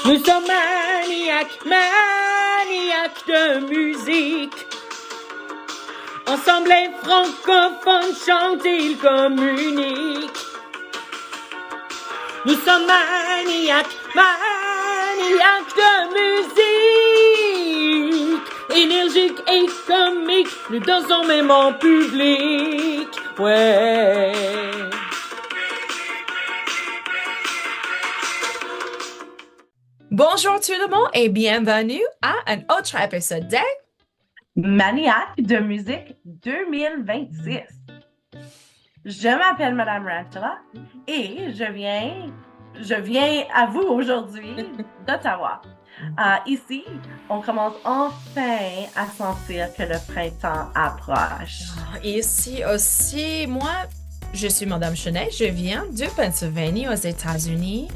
Nous sommes maniaques, maniaques de musique. Ensemble les francophones chantent, ils communiquent. Nous sommes maniaques, maniaques de musique. Énergiques et comiques, nous dansons même en public. Ouais. Bonjour tout le monde et bienvenue à un autre épisode de Maniaque de musique 2026. Je m'appelle Madame Rantala et je viens à vous aujourd'hui d'Ottawa. Ici, on commence enfin à sentir que le printemps approche. Ici aussi, moi, je suis Madame Chenet, je viens de Pennsylvanie aux États-Unis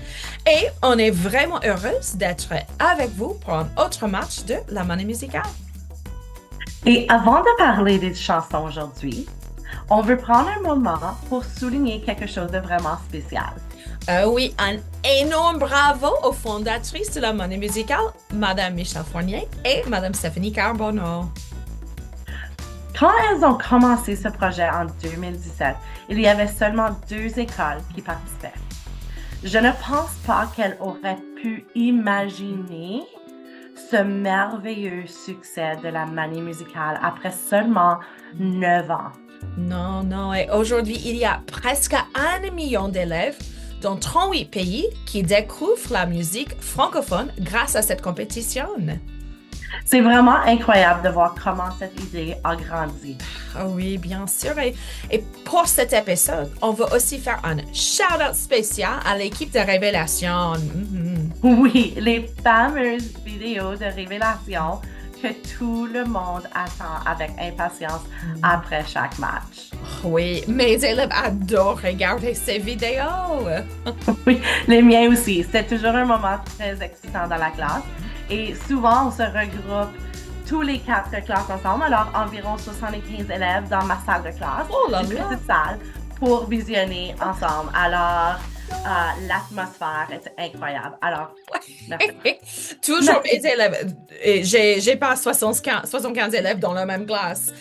et on est vraiment heureuse d'être avec vous pour un autre match de la Manie musicale. Et avant de parler des chansons aujourd'hui, on veut prendre un moment pour souligner quelque chose de vraiment spécial. Oui, un énorme bravo aux fondatrices de la Manie musicale, Madame Michelle Fournier et Madame Stéphanie Carbonneau. Quand elles ont commencé ce projet en 2017, il y avait seulement 2 écoles qui participaient. Je ne pense pas qu'elles auraient pu imaginer ce merveilleux succès de la Manie musicale après seulement 9 ans. Non, et aujourd'hui, il y a presque 1 million d'élèves dans 38 pays qui découvrent la musique francophone grâce à cette compétition. C'est vraiment incroyable de voir comment cette idée a grandi. Oh oui, bien sûr. Et pour cet épisode, on va aussi faire un shout-out spécial à l'équipe de Révélation. Oui, les fameuses vidéos de Révélation que tout le monde attend avec impatience après chaque match. Oui, mes élèves adorent regarder ces vidéos. Oui, les miens aussi. C'est toujours un moment très excitant dans la classe. Et souvent, on se regroupe tous les 4 classes ensemble, alors environ 75 élèves dans ma salle de classe, une petite salle, pour visionner ensemble. Alors, l'atmosphère est incroyable. Alors, merci. Toujours mes élèves. J'ai pas 75 élèves dans la même classe,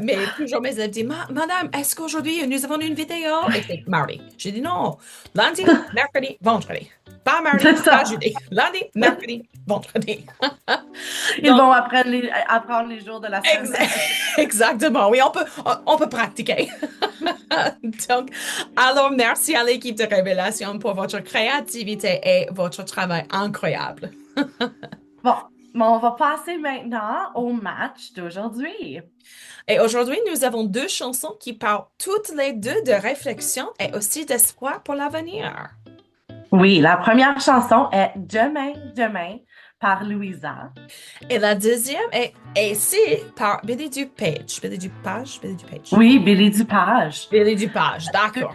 mais toujours mes élèves disent Madame, est-ce qu'aujourd'hui nous avons une vidéo? Et c'est mardi. J'ai dit non. Lundi, mercredi, vendredi. Pas mardi, pas jeudi. Lundi, mercredi, vendredi. Ils vont apprendre les jours de la semaine. Exactement. Oui, on peut pratiquer. Donc, alors, merci à l'équipe de Révélation pour votre créativité et votre travail incroyable. Bon, on va passer maintenant au match d'aujourd'hui. Et aujourd'hui, nous avons 2 chansons qui parlent toutes les deux de réflexion et aussi d'espoir pour l'avenir. Oui, la première chanson est Demain, demain par Louisa. Et la deuxième est Ici par Billy DuPage. Billy DuPage? Oui, Billy DuPage. Billy DuPage, d'accord.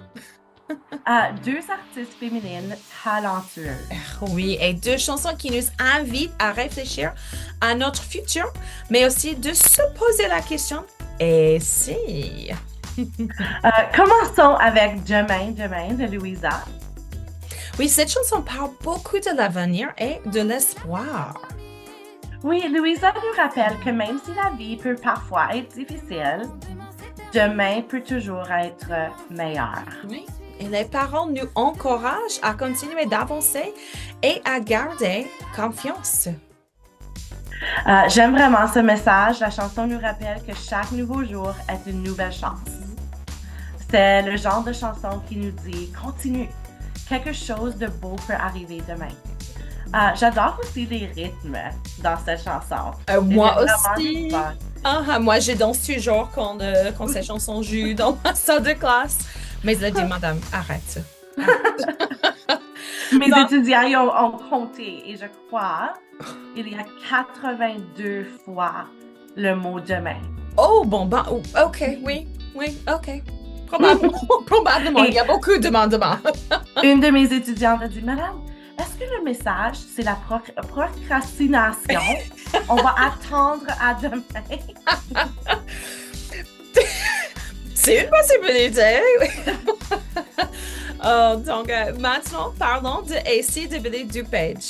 2 artistes féminines talentueuses. Oui, et 2 chansons qui nous invitent à réfléchir à notre futur, mais aussi de se poser la question, et si? Commençons avec Demain, demain de Louisa. Oui, cette chanson parle beaucoup de l'avenir et de l'espoir. Oui, Louisa nous rappelle que même si la vie peut parfois être difficile, demain peut toujours être meilleur. Oui, et les paroles nous encouragent à continuer d'avancer et à garder confiance. J'aime vraiment ce message. La chanson nous rappelle que chaque nouveau jour est une nouvelle chance. C'est le genre de chanson qui nous dit « Continue, quelque chose de beau peut arriver demain ». J'adore aussi les rythmes dans cette chanson. Moi aussi. Moi, je danse toujours quand ces chansons jouent dans ma salle de classe. Mais je dis, madame, arrête. Mes étudiants ont compté et je crois il y a 82 fois le mot demain. Oh, bon, ok, oui, ok. Probablement, il y a beaucoup de demandements. Une de mes étudiantes a dit, madame, est-ce que le message, c'est la procrastination? On va attendre à demain. C'est une possibilité. Donc, maintenant, parlons de AC de Billy DuPage.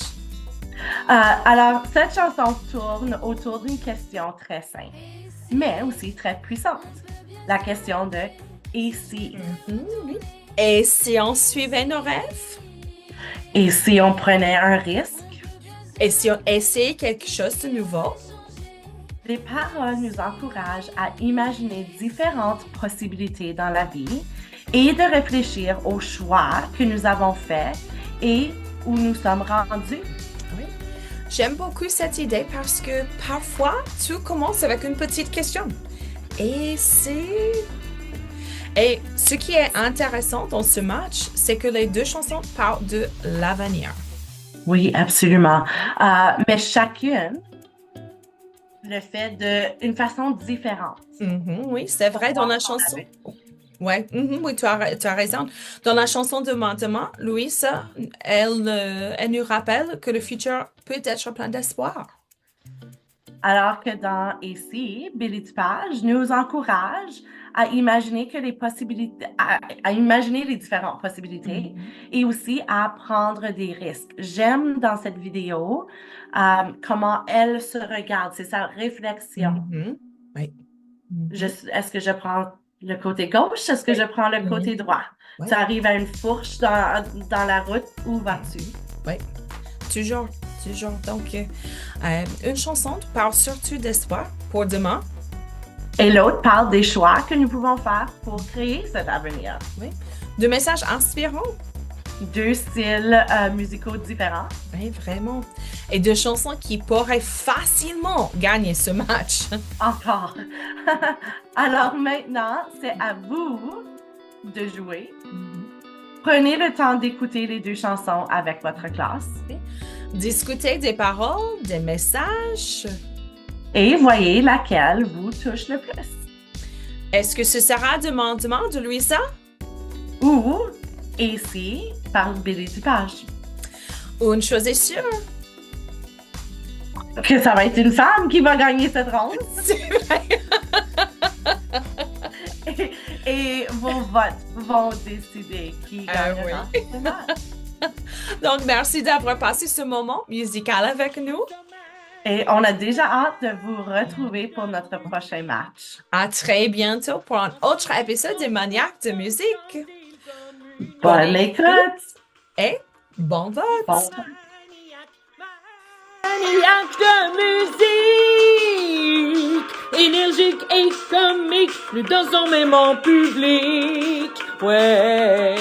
Alors, cette chanson tourne autour d'une question très simple, mais aussi très puissante. La question de « Et si? Oui. Et si on suivait nos rêves? Et si on prenait un risque? Et si on essayait quelque chose de nouveau? » Les paroles nous encouragent à imaginer différentes possibilités dans la vie et de réfléchir aux choix que nous avons faits et où nous sommes rendus. Oui. J'aime beaucoup cette idée parce que parfois, tout commence avec une petite question. Et c'est... Et ce qui est intéressant dans ce match, c'est que les deux chansons parlent de l'avenir. Oui, absolument. Mais chacune le fait d'une façon différente. Oui, c'est vrai dans la chanson. Ouais, oui, tu as raison. Dans la chanson de Demain, Louisa, elle nous rappelle que le futur peut être plein d'espoir. Alors que dans Ici, Billy Dupage nous encourage à imaginer que les possibilités, à imaginer les différentes possibilités et aussi à prendre des risques. J'aime dans cette vidéo comment elle se regarde, c'est sa réflexion. Oui. Est-ce que je prends le côté gauche? Est-ce que je prends le côté droit? Oui. Tu arrives à une fourche dans la route, où vas-tu? Oui, toujours. Donc, une chanson parle surtout d'espoir pour demain. Et l'autre parle des choix que nous pouvons faire pour créer cet avenir. Oui. De messages inspirants. Deux styles musicaux différents. Oui, vraiment. Et deux chansons qui pourraient facilement gagner ce match. Encore. Alors maintenant, c'est à vous de jouer. Prenez le temps d'écouter les deux chansons avec votre classe. Discutez des paroles, des messages. Et voyez laquelle vous touche le plus. Est-ce que ce sera Demain de Louisa? Ou Ici par Billy Dupage. Une chose est sûre. Que ça va être une femme qui va gagner cette ronde. C'est vrai. Et vos votes vont décider qui gagnera ce match. Donc, merci d'avoir passé ce moment musical avec nous. Et on a déjà hâte de vous retrouver pour notre prochain match. À très bientôt pour un autre épisode des Maniaques de musique. Bonne écoute! Et bon vote! Bon vote. Maniaque de musique, énergique et comique, nous dansons même en public. Ouais.